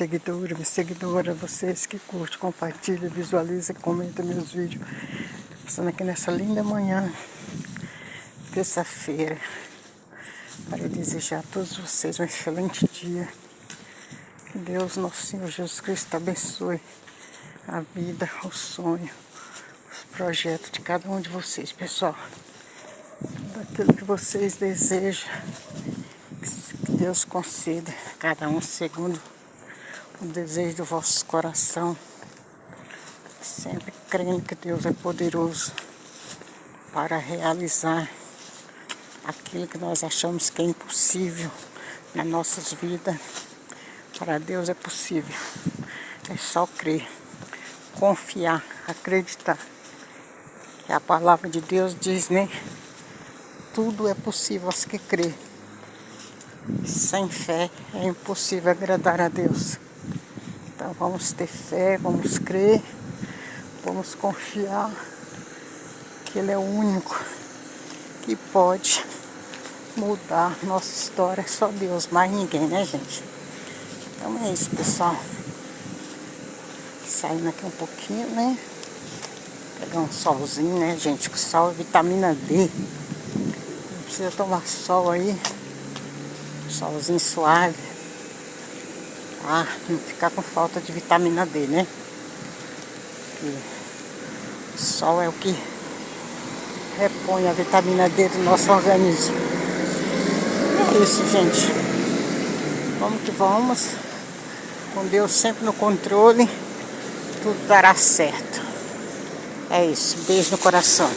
seguidores, minha seguidora, vocês que curtem, compartilham, visualizam, comentam meus vídeos. Passando aqui nessa linda manhã, terça-feira, para desejar a todos vocês um excelente dia. Que Deus, nosso Senhor Jesus Cristo, abençoe a vida, o sonho, os projetos de cada um de vocês, pessoal. Daquilo que vocês desejam, que Deus conceda a cada um segundo o desejo do vosso coração, sempre crendo que Deus é poderoso para realizar aquilo que nós achamos que é impossível nas nossas vidas. Para Deus é possível, é só crer, confiar, acreditar. Que a palavra de Deus diz, né? Tudo é possível aos que crê. Sem fé é impossível agradar a Deus. Então vamos ter fé, vamos crer, vamos confiar que Ele é o único que pode mudar nossa história. Só Deus, mais ninguém, né, gente? Então é isso, pessoal. Saindo aqui um pouquinho, né? Pegar um solzinho, né, gente? Que sol é vitamina D. Não precisa tomar sol aí. Solzinho suave. Ah, não ficar com falta de vitamina D, né? Porque o sol é o que repõe a vitamina D do nosso organismo. É isso, gente. Vamos que vamos. Com Deus sempre no controle, tudo dará certo. É isso. Beijo no coração.